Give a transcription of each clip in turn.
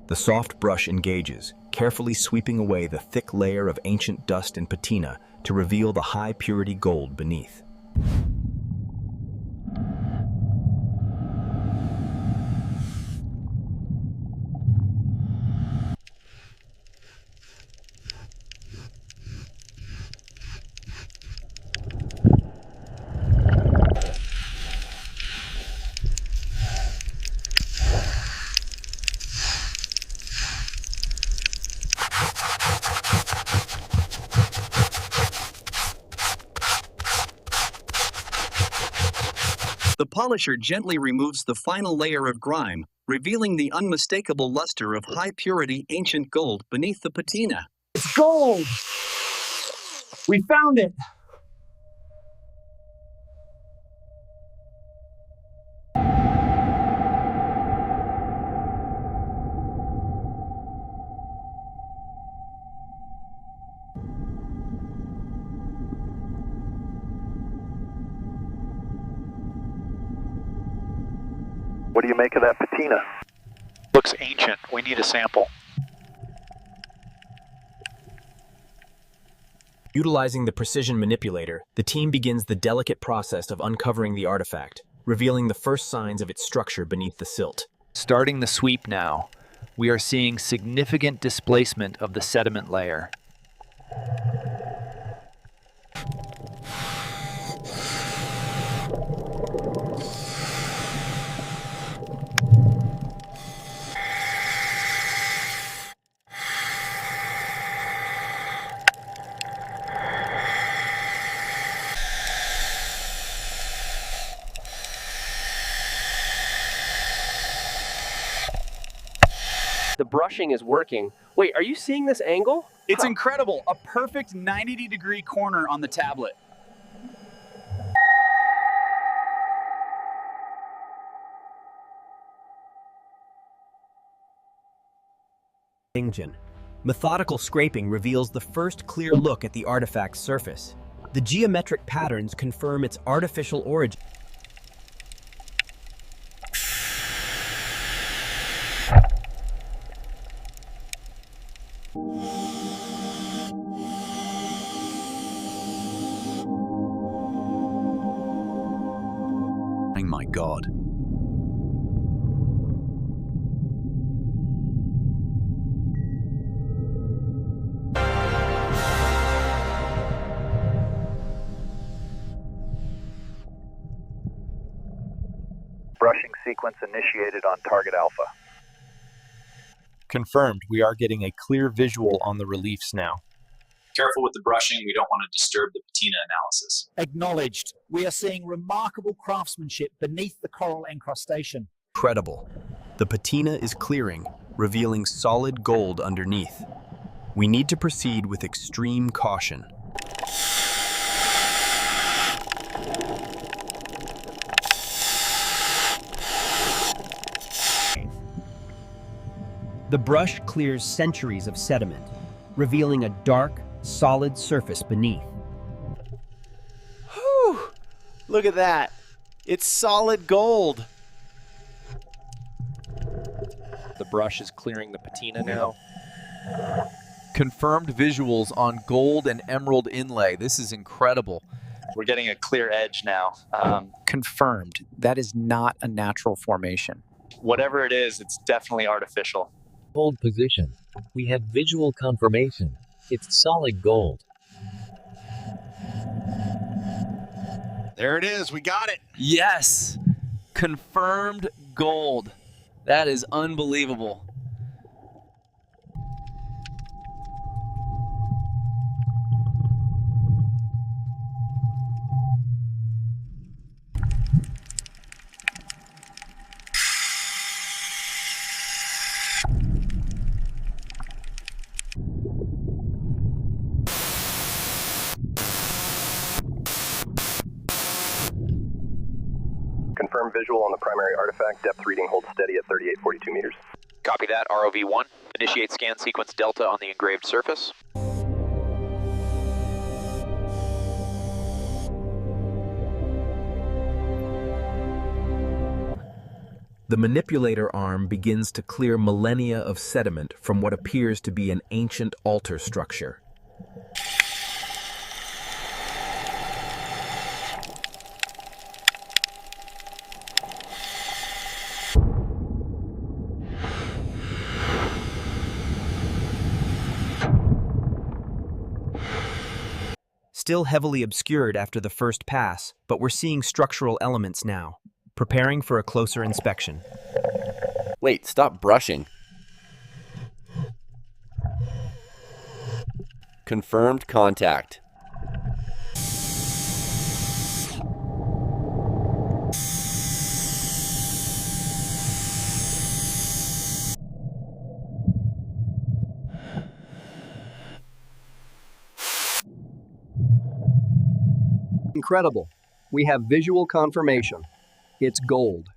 The soft brush engages, carefully sweeping away the thick layer of ancient dust and patina to reveal the high-purity gold beneath. The polisher gently removes the final layer of grime, revealing the unmistakable luster of high-purity ancient gold beneath the patina. It's gold! We found it! What do you make of that patina? Looks ancient. We need a sample. Utilizing the precision manipulator, the team begins the delicate process of uncovering the artifact, revealing the first signs of its structure beneath the silt. Starting the sweep now, we are seeing significant displacement of the sediment layer. The brushing is working. Wait, are you seeing this angle? It's incredible. A perfect 90-degree corner on the tablet. Methodical scraping reveals the first clear look at the artifact's surface. The geometric patterns confirm its artificial origin. My God. Brushing sequence initiated on target Alpha. Confirmed, we are getting a clear visual on the reliefs now. Careful with the brushing, we don't want to disturb the patina analysis. Acknowledged. We are seeing remarkable craftsmanship beneath the coral encrustation. Incredible. The patina is clearing, revealing solid gold underneath. We need to proceed with extreme caution. The brush clears centuries of sediment, revealing a dark, solid surface beneath. Whew! Look at that. It's solid gold. The brush is clearing the patina now. Confirmed visuals on gold and emerald inlay. This is incredible. We're getting a clear edge now. Confirmed. That is not a natural formation. Whatever it is, it's definitely artificial. Hold position. We have visual confirmation. It's solid gold. There it is. We got it. Yes! Confirmed gold. That is unbelievable. Confirm visual on the primary artifact. Depth reading holds steady at 3842 meters. Copy that, ROV-1. Initiate scan sequence Delta on the engraved surface. The manipulator arm begins to clear millennia of sediment from what appears to be an ancient altar structure. Still heavily obscured after the first pass, but we're seeing structural elements now, preparing for a closer inspection. Wait, stop brushing. Confirmed contact. Incredible. We have visual confirmation. It's gold.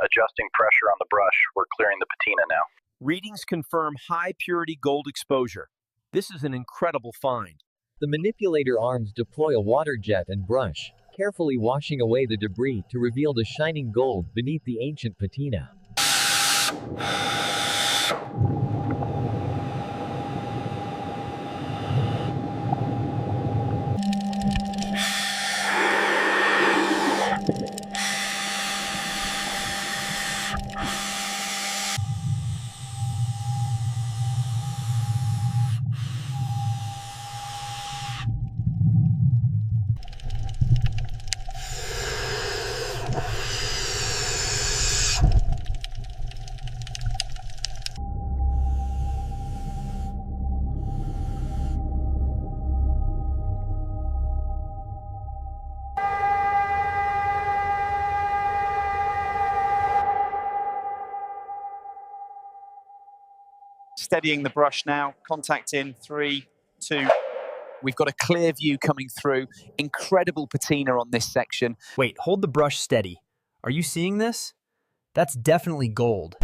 Adjusting pressure on the brush, we're clearing the patina now. Readings confirm high purity gold exposure. This is an incredible find. The manipulator arms deploy a water jet and brush, carefully washing away the debris to reveal the shining gold beneath the ancient patina. Steadying the brush now. Contact in 3, 2. We've got a clear view coming through. Incredible patina on this section. Wait, hold the brush steady. Are you seeing this? That's definitely gold.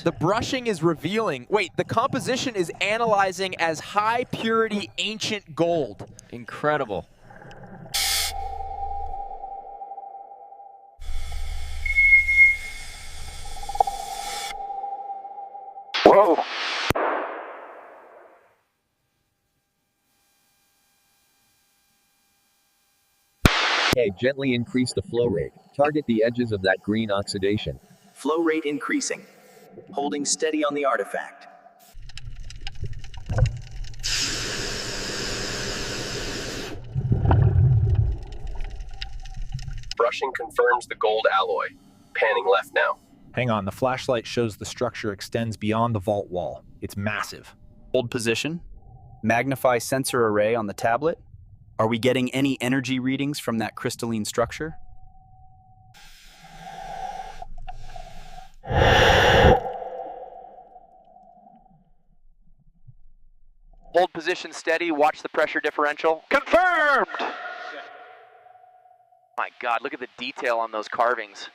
The brushing is revealing. Wait, the composition is analyzing as high purity ancient gold. Incredible. Whoa! Okay, gently increase the flow rate. Target the edges of that green oxidation. Flow rate increasing. Holding steady on the artifact. Brushing confirms the gold alloy. Panning left now. Hang on, the flashlight shows the structure extends beyond the vault wall. It's massive. Hold position. Magnify sensor array on the tablet. Are we getting any energy readings from that crystalline structure? Hold position steady, watch the pressure differential. Confirmed! My God, look at the detail on those carvings.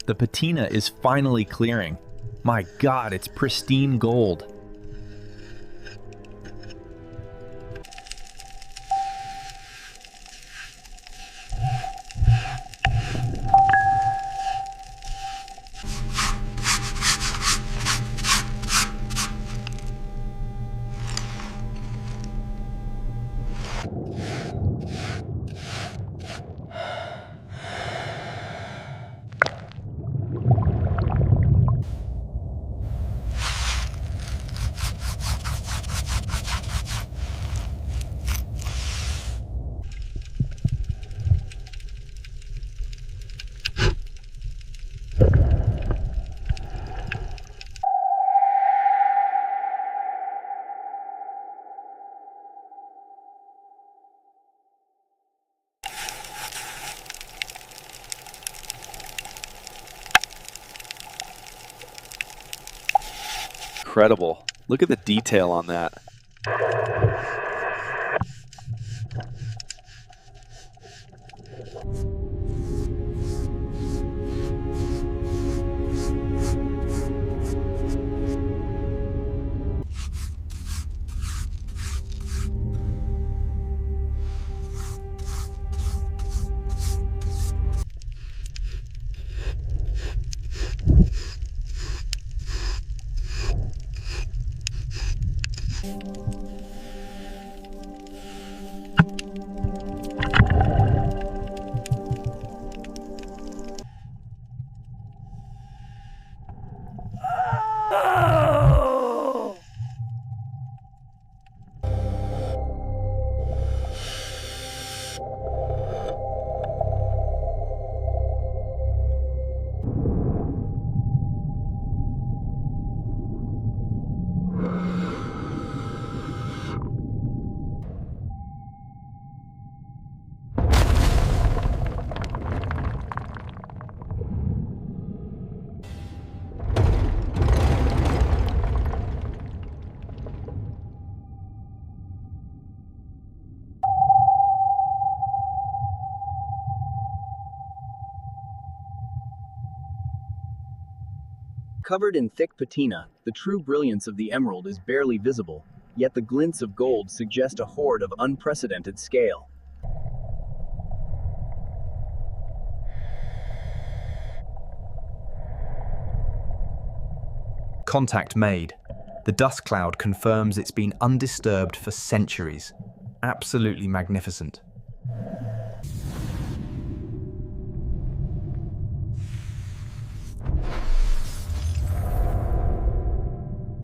The patina is finally clearing. My God, it's pristine gold. incredible. Look at the detail on that. Covered in thick patina, the true brilliance of the emerald is barely visible, yet the glints of gold suggest a hoard of unprecedented scale. Contact made. The dust cloud confirms it's been undisturbed for centuries. Absolutely magnificent.